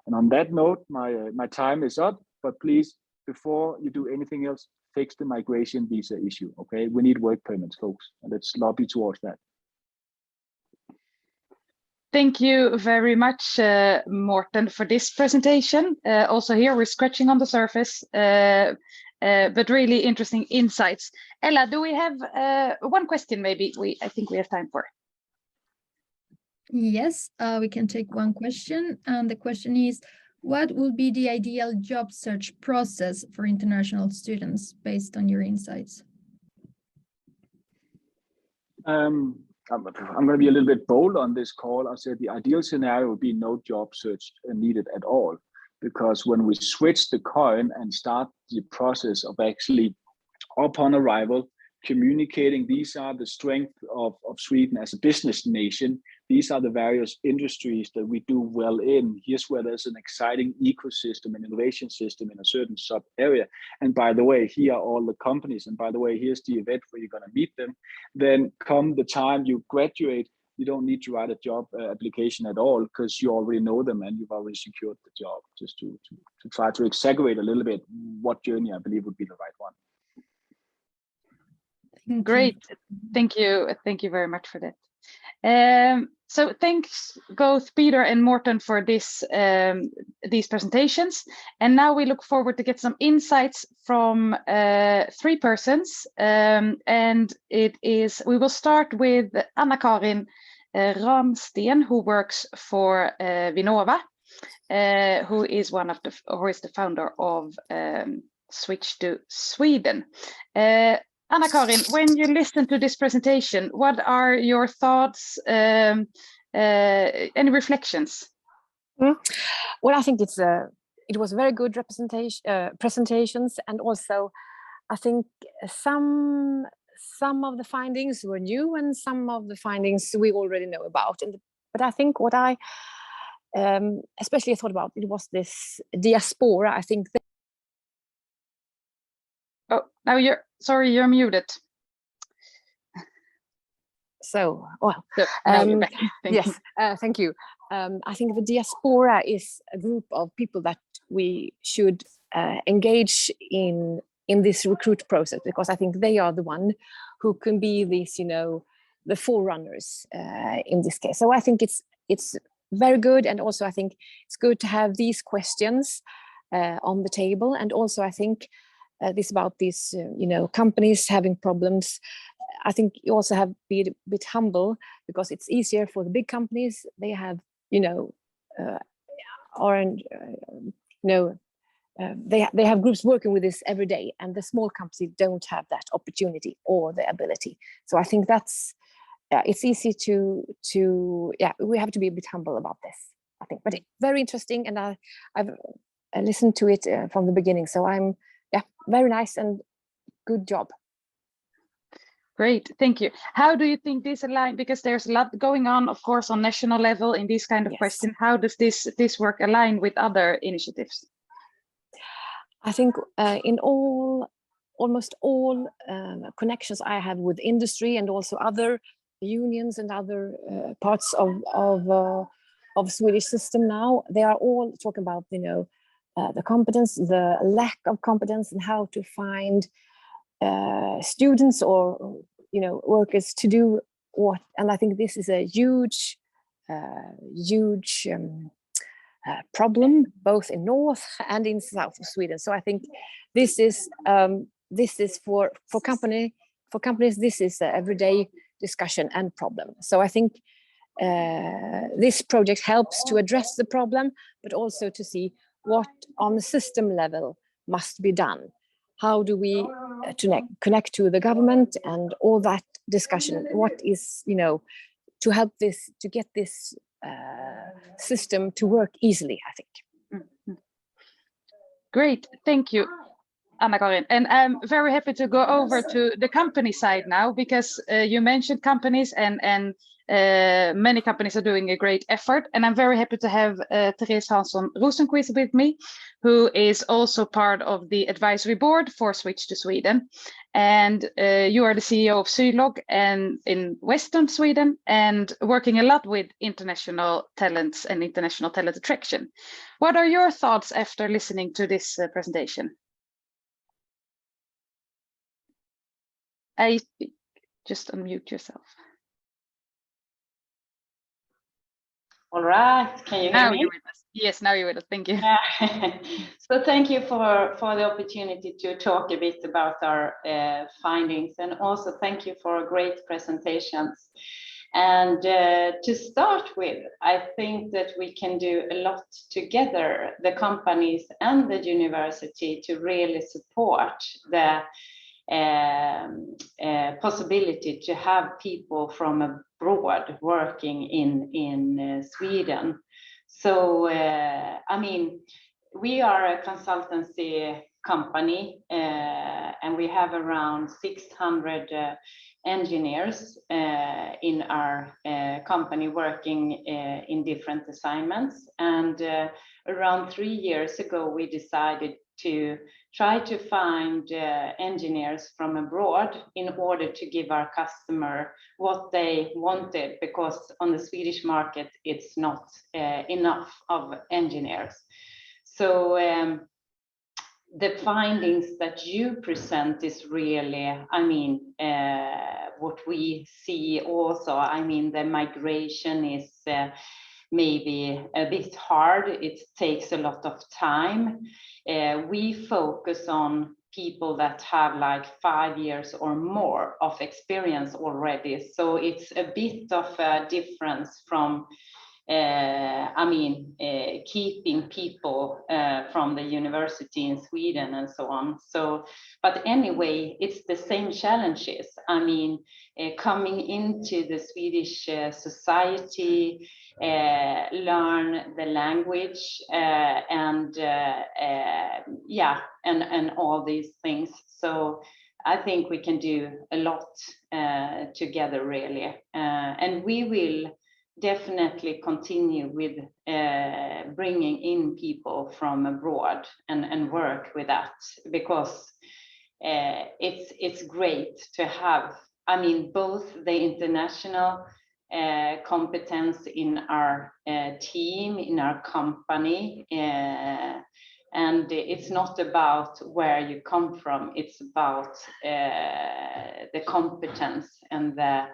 And on that note, my time is up, but please, before you do anything else, fix the migration visa issue, okay? We need work permits, folks, and let's lobby towards that. Thank you very much, Morten, for this presentation. Also here, we're scratching on the surface, but really interesting insights. Ella, do we have one question maybe I think we have time for? Yes, we can take one question. And the question is, what would be the ideal job search process for international students based on your insights? I'm going to be a little bit bold on this call. I'll say the ideal scenario would be no job search needed at all, because when we switch the coin and start the process of actually upon arrival, communicating these are the strengths of Sweden as a business nation. These are the various industries that we do well in. Here's where there's an exciting ecosystem and innovation system in a certain sub area. And by the way, here are all the companies. And by the way, here's the event where you're going to meet them. Then come the time you graduate, you don't need to write a job application at all, because you already know them and you've already secured the job. Just to try to exaggerate a little bit what journey I believe would be the right one. Great, thank you very much for that. So thanks both Peter and Morten for this these presentations, and now we look forward to get some insights from three persons, and we will start with Anna-Karin Ramsten, who works for Vinnova, who is the founder of Switch to Sweden. Anna-Karin, when you listen to this presentation, what are your thoughts, any reflections? Well, I think it was very good presentations, and also I think some of the findings were new and some of the findings we already know about. But I think what I especially thought about, it was this diaspora. I think Oh, Now you're muted. So, well, So now you're back. Thank you. Thank you. I think the diaspora is a group of people that we should engage in this recruit process, because I think they are the one who can be these, the forerunners in this case. So I think it's very good, and also I think it's good to have these questions on the table, and also I think this about these, companies having problems. I think you also have to be a bit humble, because it's easier for the big companies. They have, they have groups working with this every day, and the small companies don't have that opportunity or the ability. So I think that's it's easy to we have to be a bit humble about this, I think. But it's very interesting, and I've listened to it from the beginning. So I'm very nice and good job. Great, thank you. How do you think this align? Because there's a lot going on, of course, on national level in these kind of questions. How does this work align with other initiatives? I think in almost all connections I have with industry and also other unions and other parts of Swedish system now, they are all talking about the competence, the lack of competence, and how to find students or workers to do what. And I think this is a huge problem both in north and in south of Sweden. So I think this is for companies, this is an everyday discussion and problem. So I think this project helps to address the problem, but also to see what on the system level must be done. How do we connect to the government and all that discussion? What is, to help this, to get this system to work easily, I think. Mm-hmm. Great, thank you, Anna-Karin. And I'm very happy to go over to the company side now, because you mentioned companies, and many companies are doing a great effort. And I'm very happy to have Therese Hansson Rosenquist with me, who is also part of the advisory board for Switch to Sweden. And you are the CEO of Sylog and in Western Sweden, and working a lot with international talents and international talent attraction. What are your thoughts after listening to this presentation? Just unmute yourself. All right, can you hear me? You're with us. Yes, now you're with us. Thank you. So thank you for the opportunity to talk a bit about our findings, and also thank you for great presentations. And to start with, I think that we can do a lot together, the companies and the university, to really support the possibility to have people from abroad working in Sweden. So I mean, we are a consultancy company, and we have around 600 engineers in our company working in different assignments. And around 3 years ago, we decided to try to find engineers from abroad in order to give our customer what they wanted, because on the Swedish market, it's not enough of engineers. So the findings that you present is really, I mean, what we see also. I mean, the migration is maybe a bit hard. It takes a lot of time. We focus on people that have like 5 years or more of experience already. So it's a bit of a difference from keeping people from the university in Sweden and so on. So, but anyway, it's the same challenges. I mean, coming into the Swedish society, learn the language, and all these things. So I think we can do a lot together, really, and we will definitely continue with bringing in people from abroad and work with that, because it's great to have, I mean, both the international competence in our team, in our company, and it's not about where you come from, it's about the competence and the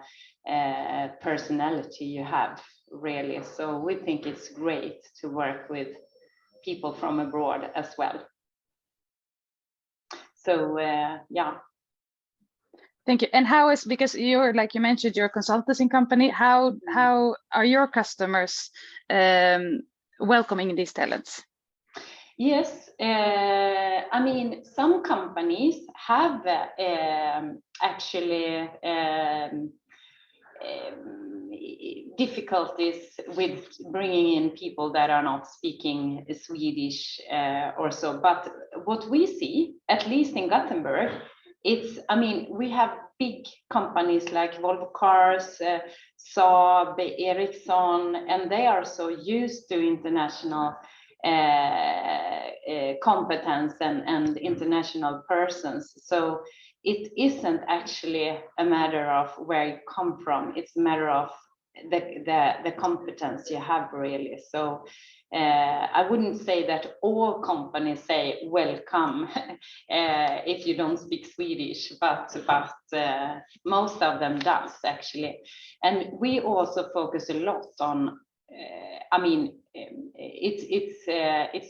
personality you have, really. So we think it's great to work with people from abroad as well. So yeah. Thank you. And how is, because you're, like you mentioned, your consultancy company, how are your customers welcoming these talents? Yes, I mean, some companies have actually difficulties with bringing in people that are not speaking Swedish or so. But what we see, at least in Gothenburg, it's, I mean, we have big companies like Volvo Cars, Saab, Ericsson, and they are so used to international competence and international persons. So it isn't actually a matter of where you come from, it's a matter of the competence you have, really. So I wouldn't say that all companies say welcome if you don't speak Swedish, but most of them does, actually. And we also focus a lot on, I mean, it's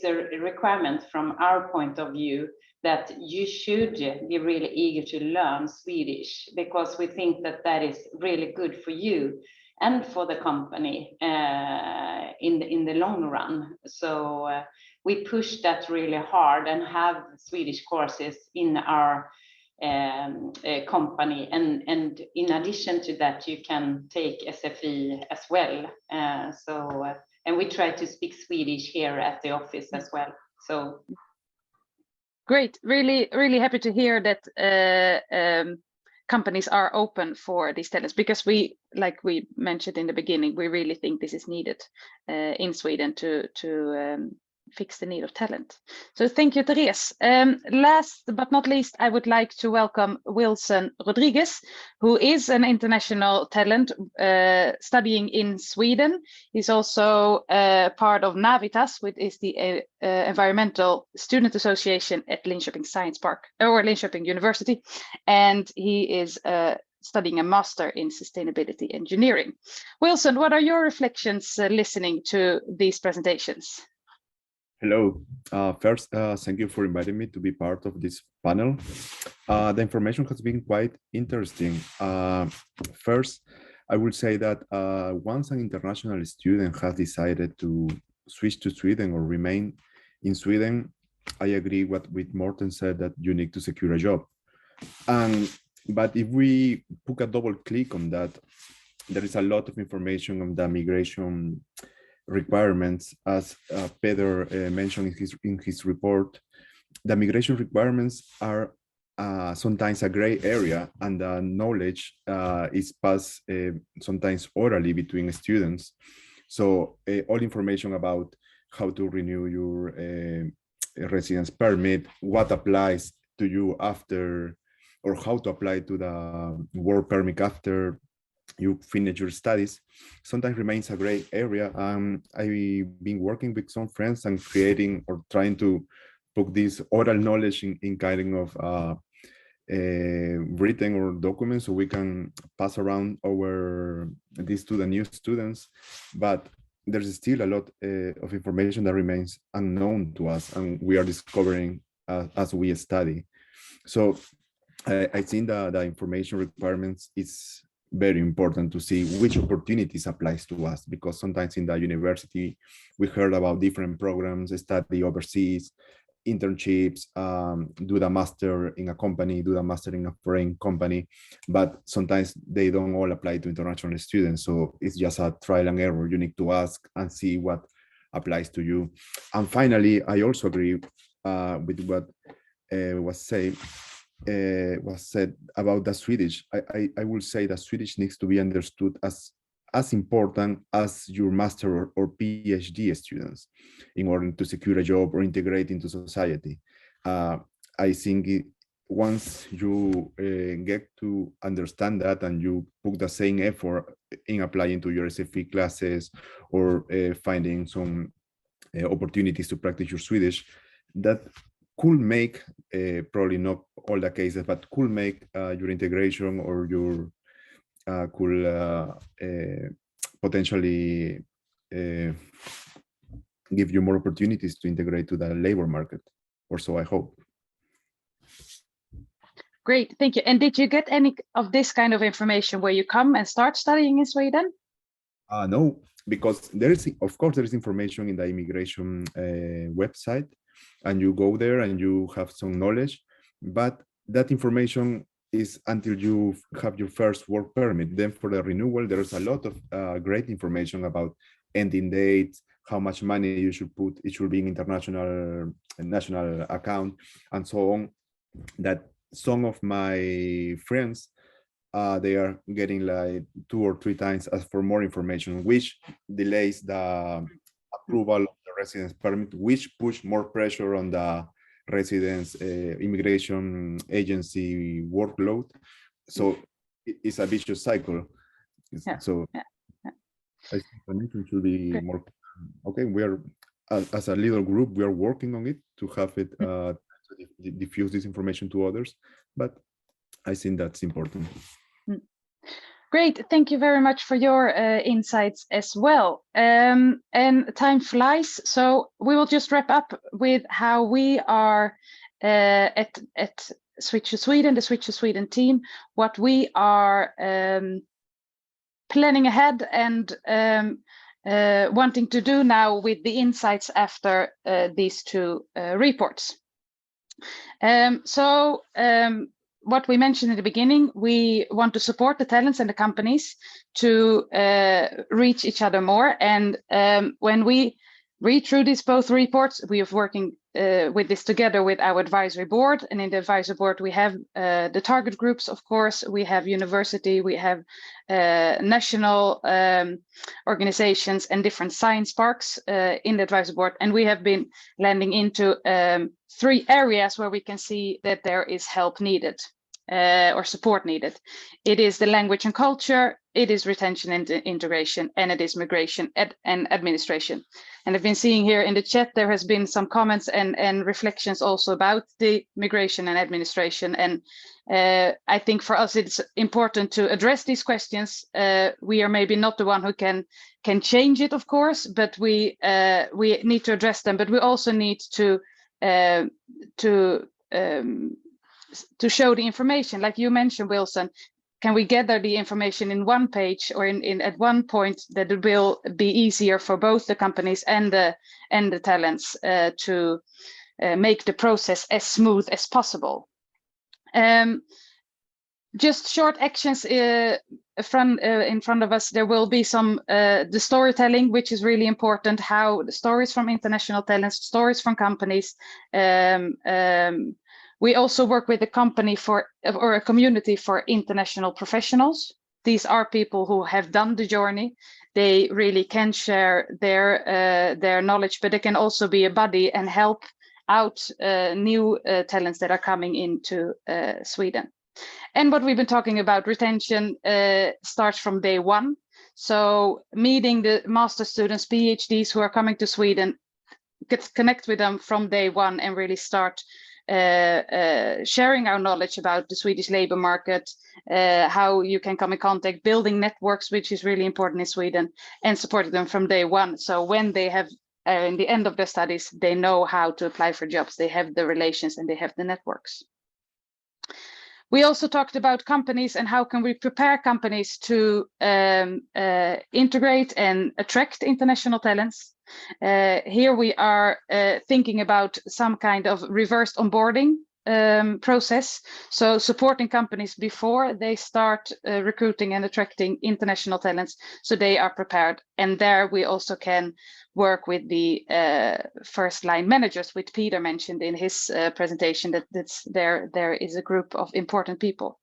a requirement from our point of view that you should be really eager to learn Swedish, because we think that that is really good for you and for the company in the long run. So we push that really hard and have Swedish courses in our company, and in addition to that you can take SFI as well. And we try to speak Swedish here at the office as well. So great, really happy to hear that companies are open for these talents, because we, like we mentioned in the beginning, we really think this is needed in Sweden to fix the need of talent. So thank you, Therese. Last but not least, I would like to welcome Wilson Rodriguez, who is an international talent studying in Sweden. He's also part of Navitas, which is the Environmental Student Association at Linköping Science Park, or Linköping University, and he is studying a master in sustainability engineering. Wilson, what are your reflections listening to these presentations? Hello. First, thank you for inviting me to be part of this panel. The information has been quite interesting. First, I will say that once an international student has decided to switch to Sweden or remain in Sweden, I agree with Morten said, that you need to secure a job. But if we put a double click on that, there is a lot of information on the migration requirements, as Peter mentioned in his report. The migration requirements are sometimes a gray area, and the knowledge is passed sometimes orally between students. So all information about how to renew your residence permit, what applies to you after, or how to apply to the work permit after you finish your studies, sometimes remains a gray area. I've been working with some friends and creating or trying to put this oral knowledge in kind of written or documents, so we can pass around this to the new students. But there's still a lot of information that remains unknown to us, and we are discovering as we study. So I think the information requirements is very important to see which opportunities applies to us, because sometimes in the university we heard about different programs, study overseas, internships, do the master in a company, do the master in a foreign company, but sometimes they don't all apply to international students. So it's just a trial and error. You need to ask and see what applies to you. And finally, I also agree with what was said about the Swedish. I will say that Swedish needs to be understood as important as your master or PhD students in order to secure a job or integrate into society. I think once you get to understand that and you put the same effort in applying to your SFE classes or finding some opportunities to practice your Swedish, that could make, probably not all the cases, but could make your integration or your could potentially give you more opportunities to integrate to the labor market, or so I hope. Great, thank you. And did you get any of this kind of information where you come and start studying in Sweden? No, because there is, of course, there is information in the immigration website, and you go there and you have some knowledge, but that information is until you have your first work permit. Then for the renewal, there's a lot of great information about ending dates, how much money you should put, it should be in international national account, and so on, that some of my friends, they are getting like 2 or 3 times as for more information, which delays the approval of the residence permit, which push more pressure on the residence immigration agency workload. So it's a vicious cycle. So I think the should be more. Okay, we are as a little group, we are working on it to have it diffuse this information to others, but I think that's important. Great, thank you very much for your insights as well. And time flies, so we will just wrap up with how we are at Switch to Sweden, the Switch to Sweden team, what we are planning ahead and wanting to do now with the insights after these 2 reports. What we mentioned in the beginning, we want to support the talents and the companies to reach each other more. And when we read through these both reports, we are working with this together with our advisory board. And in the advisory board, we have the target groups, of course, we have university, we have national organizations and different science parks in the advisory board. And we have been landing into 3 areas where we can see that there is help needed or support needed. It is the language and culture, it is retention and integration, and it is migration and administration. And I've been seeing here in the chat, there has been some comments and reflections also about the migration and administration. And I think for us, it's important to address these questions. We are maybe not the one who can change it, of course, but we need to address them. But we also need to show the information, like you mentioned, Wilson. Can we gather the information in one page or in at one point that it will be easier for both the companies and the talents to make the process as smooth as possible? Just short actions in front of us. There will be some the storytelling, which is really important. How the stories from international talents, stories from companies. We also work with a company or a community for international professionals. These are people who have done the journey. They really can share their knowledge, but they can also be a buddy and help out new talents that are coming into Sweden. And what we've been talking about, retention, starts from day 1. So meeting the master students, PhDs who are coming to Sweden, connect with them from day 1 and really start sharing our knowledge about the Swedish labor market, how you can come in contact, building networks, which is really important in Sweden, and supporting them from day 1. So when they have, in the end of their studies, they know how to apply for jobs, they have the relations and they have the networks. We also talked about companies and how can we prepare companies to integrate and attract international talents. Here we are thinking about some kind of reversed onboarding process. So supporting companies before they start recruiting and attracting international talents, so they are prepared. And there we also can work with the first line managers, which Peter mentioned in his presentation, there is a group of important people.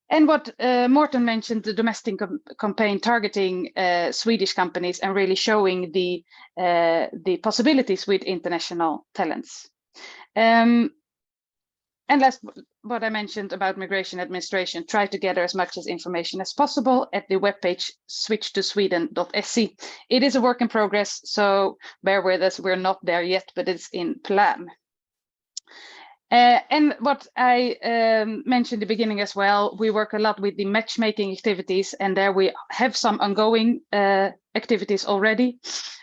And what Morten mentioned, the domestic campaign targeting Swedish companies and really showing the possibilities with international talents. And last, what I mentioned about migration administration, try to gather as much as information as possible at the webpage switchtosweden.se. It is a work in progress, so bear with us. We're not there yet, but it's in plan. And what I mentioned at the beginning as well, we work a lot with the matchmaking activities, and there we have some ongoing activities already,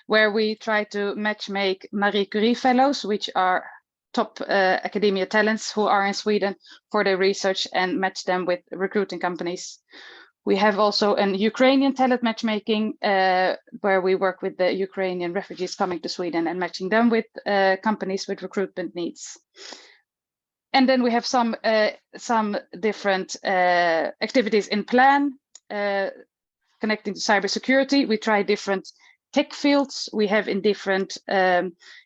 where we try to matchmake Marie Curie fellows, which are top academia talents who are in Sweden for their research, and match them with recruiting companies. We have also an Ukrainian talent matchmaking, where we work with the Ukrainian refugees coming to Sweden and matching them with companies with recruitment needs. And then we have some different activities in plan, connecting to cybersecurity. We try different tech fields we have in different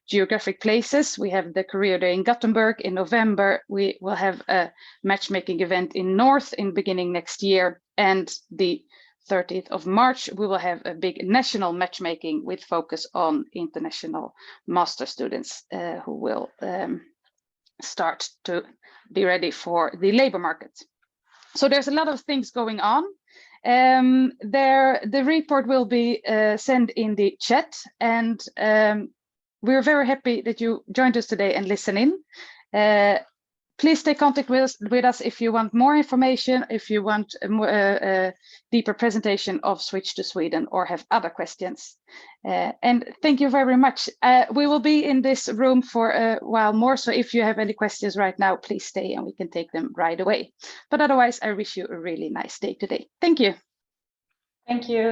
geographic places. We have the Career Day in Gothenburg in November. We will have a matchmaking event in North in beginning next year. And the 30th of March, we will have a big national matchmaking with focus on international master students who will start to be ready for the labor market. So there's a lot of things going on. The report will be sent in the chat, and we're very happy that you joined us today and listen in. Please stay in contact with us if you want more information, if you want a deeper presentation of Switch to Sweden or have other questions. And thank you very much. We will be in this room for a while more, so if you have any questions right now, please stay and we can take them right away. But otherwise, I wish you a really nice day today. Thank you. Thank you.